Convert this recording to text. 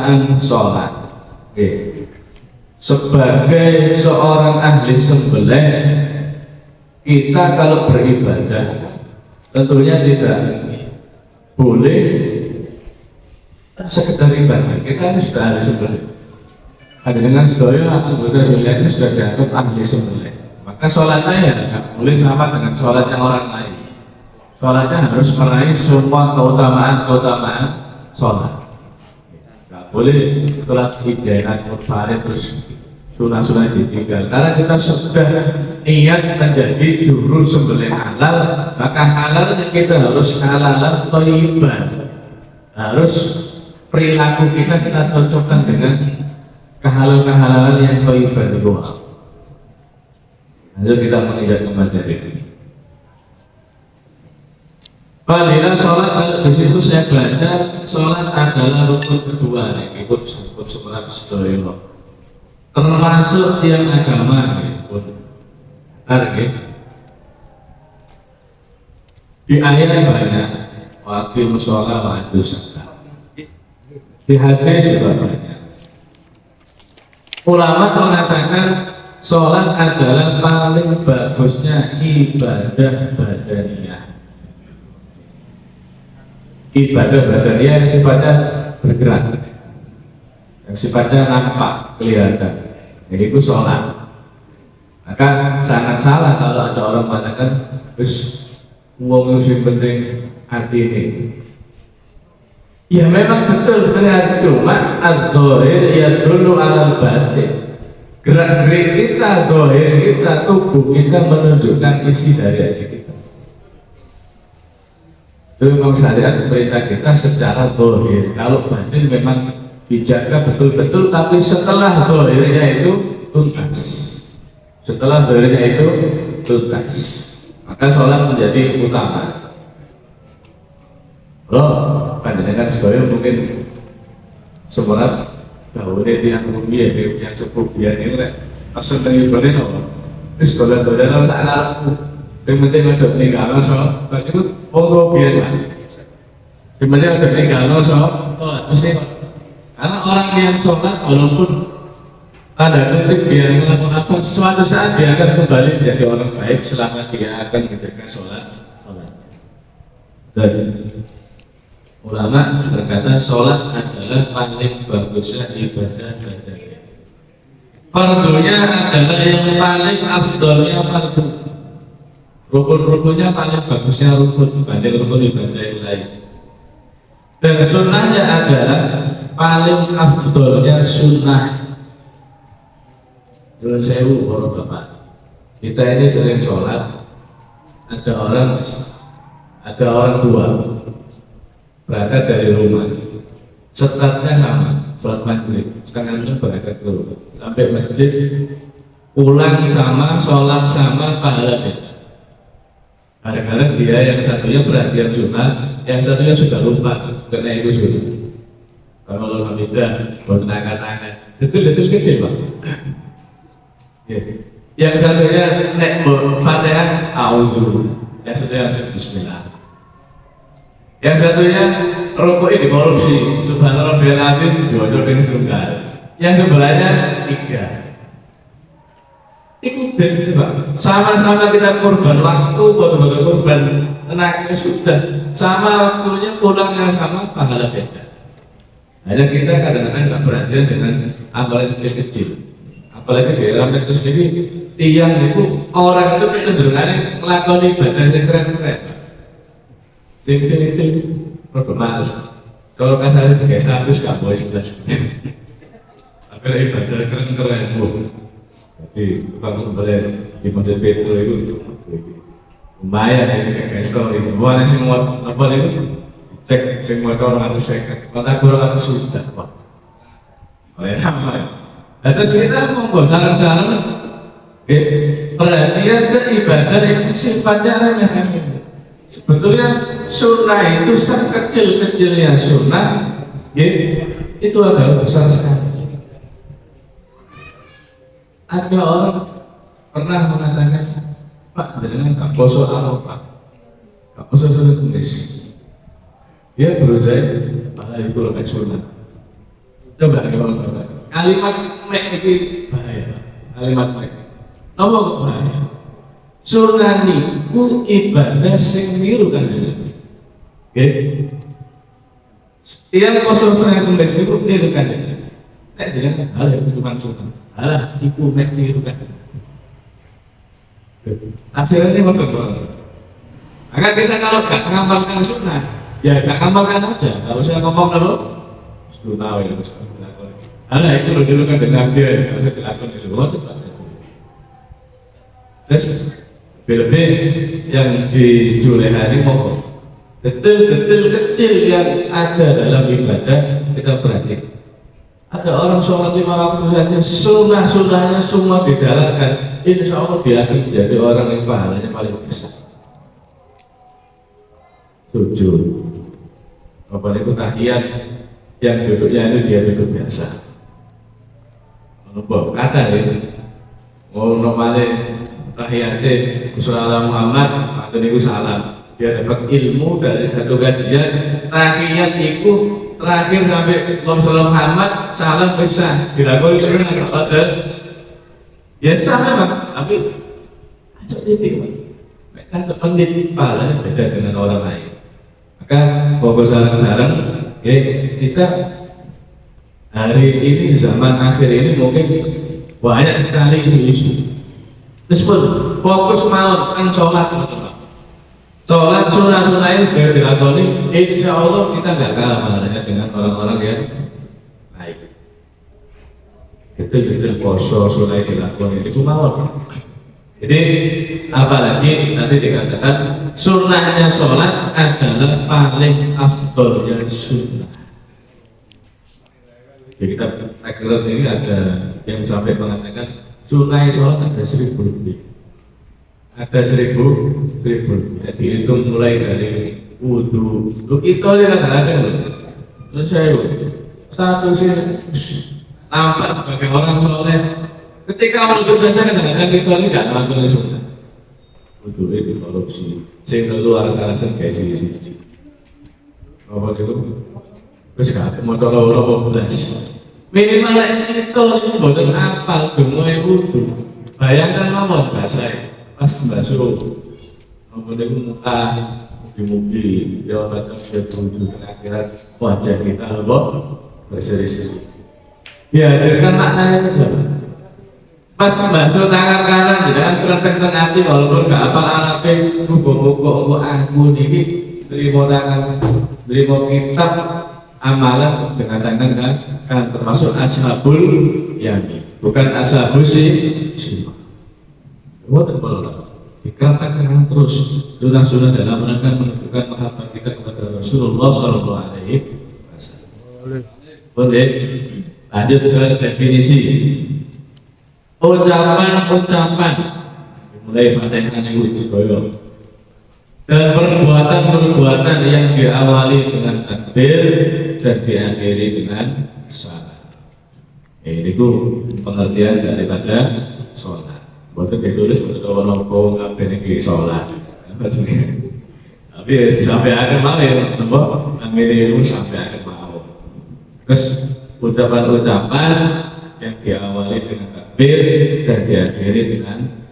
keutamaan sholat. Sebagai seorang ahli sembelih, kita kalau beribadah tentunya tidak boleh sekedar ibadah. Kita ini sudah ahli sembelih. Ada dengan sedaya anggota jemaah ini sudah dianggap ahli sembelih. Maka sholatnya ya nggak boleh sama dengan sholatnya orang lain. Sholatnya harus meraih semua keutamaan sholat. Nggak boleh sholat hijainat mutfarid terus sunah-sunah ditinggal. Karena kita sudah niat menjadi juru sembelih halal, maka halalnya kita harus halalan thayyibah. Harus perilaku kita cocokkan dengan kehalalan yang thayyibah di luar. Lanjut kita menginjak kembali ini. Fadilah sholat, di situ saya baca sholat adalah rukun kedua nih, ikut sebut sebenarnya sedoyo. Termasuk tiang agama pun di ayat banyak wakil musola wa atu zakat, di hadis juga banyak. Ulama mengatakan sholat adalah paling bagusnya ibadah badaniyah. Ibadah badaniyah yang sifatnya bergerak, yang sifatnya nampak, kelihatan. Jadi itu sholat. Maka sangat salah kalau ada orang mengatakan terus uang yang penting hati ini. Ya memang betul sebenarnya, cuma al-dhahir ya dulu alal batin. Gerak-gerik kita, dhahir kita, tubuh kita menunjukkan isi dari hati kita. Itu memang syariat perintah kita secara dhahir. Kalau batin memang dijaga betul-betul, tapi setelah dhahirnya itu tuntas. Setelah dhahirnya itu tuntas, maka sholat menjadi utama. Loh, panjenengan sedaya mungkin sebenarnya bahwa yang umbi yang cukup biar ini asal dari balen apa? Ini sekolah dolar salah. Yang penting aja tinggal so, tapi itu pokok biar lah. Yang penting aja tinggal so, mesti. Karena orang yang sholat walaupun tanda kutip dia melakukan apa, suatu saat dia akan kembali menjadi orang baik selama dia akan menjaga sholat. Dan ulama berkata sholat adalah paling bagusnya ibadah badaniyah. Fardunya adalah yang paling afdolnya fardu. Rukun-rukunnya paling bagusnya rukun dibanding rukun ibadah yang lain. Dan sunnahnya adalah paling afdolnya sunnah. Menurut saya bapak, kita ini sering sholat, ada orang tua berangkat dari rumah, setatnya sama, sholat maghrib, setengahnya berangkat ke rumah, sampai masjid, pulang sama, sholat sama, pahala beda. Kadang-kadang dia yang satunya perhatian Jumat, yang satunya sudah lupa, karena itu sudah. Kalau alhamdulillah, baru angkat-angkat, detil-detil kecil pak. Yang satunya nek Fatihah, auzu, yang satunya langsung bismillah. Yang satunya rukuk di korupsi, subhanallah biar adil, dua-dua dengan setunggal. Yang sebelahnya tiga. Ikut dari pak, sama-sama kita korban waktu, bodoh-bodoh korban tenaganya sudah, sama waktunya pulangnya sama, pahala beda. Hanya kita kadang-kadang nggak perhatian dengan amalan kecil-kecil. Apalagi di daerah metro sendiri, tiang itu orang itu kecenderungannya melakukan ibadah yang keren-keren. Cil-cil produk malas. Kalau kasar itu kayak status gak boleh sudah. Tapi ibadah keren-keren bu. Jadi tukang sembelih di Masjid Petro itu lumayan ya kayak story. Bukan semua apa itu cek semua orang harus cek. Kalau kurang harus sudah pak. Oleh nama. Terus kita monggo sarang-sarang perhatian ke ibadah yang sifatnya remeh-remeh. Sebetulnya sunnah itu sekecil-kecilnya sunnah itu adalah besar sekali. Ada orang pernah mengatakan, Pak, jangan tak poso apa Pak, tak poso sunnah Kemis. Dia berusaha pada itu lebih sunnah. Coba coba. Kalimat mek iki bahaya. Kalimat mek. Napa kok bahaya? Sunnah niku ibadah sing niru Kanjeng Nabi. Nggih. Yang poso saya tulis niku niru Kanjeng Nabi. Nek jenengan hal itu cuma sunnah. Halah iku mek niru Kanjeng Nabi. Tafsirannya betul. Maka kita kalau nggak mengamalkan sunnah, ya nggak ngamalkan aja. Kalau saya ngomong dulu, sunnah ya harus dilakukan. Ada itu loh dulu kan Nabi ya, harus dilakukan di luar itu aja. Terus lebih yang di Julehani mau detail-detail kecil yang ada dalam ibadah kita perhatikan. Ada orang sholat 5 waktu saja, sunnah-sunnahnya semua dijalankan. Insya Allah dia akan menjadi orang yang pahalanya paling besar. Sujud, apa itu tahiyat yang duduknya itu dia duduk biasa. Menubah kata ya, mau normalnya tahiyatnya Rasulullah Muhammad atau niku salam. Dia dapat ilmu dari satu kajian. Tahiyat itu terakhir sampai Rasulullah Muhammad salam besar. Dilakukan itu dengan ada. Ya sama memang, tapi acak titik pak. Mereka menit pahalanya beda dengan orang lain. Maka pokok sarang-sarang ya, kita hari ini zaman akhir ini mungkin banyak sekali isu-isu. Terus fokus mau kan sholat, sholat sunnah ini sudah dilakoni. Insya Allah kita nggak kalah mahalnya dengan orang-orang yang baik. Itu poso sunnah dilakoni itu mawon. Jadi apalagi nanti dikatakan sunnahnya sholat adalah paling afdolnya sunnah. Jadi kita takeran ini ada yang sampai mengatakan sunnah sholat ada 1000 lebih. Ada 1000 lebih. Dihitung mulai dari wudhu. Lu kita lihat kadang-kadang loh. Terus saya statusnya nampak sebagai orang soleh. Ketika wudhu saja kadang-kadang kita ini nggak melakukan sunnah. Wudhu itu korupsi. Saya selalu harus-harasan kayak sisi-sisi. Apa itu? Terus nggak mau tolong belas. Minimal itu bukan apal gemui wudhu. Bayangkan mawon bahasa pas basuh. Kemudian muka mugi-mugi ya datang ke wudhu akhirat wajah kita loh berseri-seri. Dihadirkan maknanya saja. Pas basuh tangan kanan jangan kerentek hati walaupun gak apal Arabnya muga-muga aku niki terima tangan terima kitab amalan dengan tangan kan termasuk ashabul yamin bukan ashabul shimal. Bukan kalau dikatakan terus sunnah-sunnah dalam rangka menunjukkan mahabbah kita kepada Rasulullah Sallallahu Alaihi Wasallam. Boleh lanjut ke definisi. Ucapan-ucapan mulai Fatihah yang sedaya dan perbuatan-perbuatan yang diawali dengan takbir dan diakhiri dengan salam. Ini pengertian daripada sholat. Bukan ditulis betul orang kau ngapain di sholat. Tapi sampai akhir malam, nampak namanya itu sampai akhir malam. Terus ucapan-ucapan yang diawali dengan takbir dan diakhiri dengan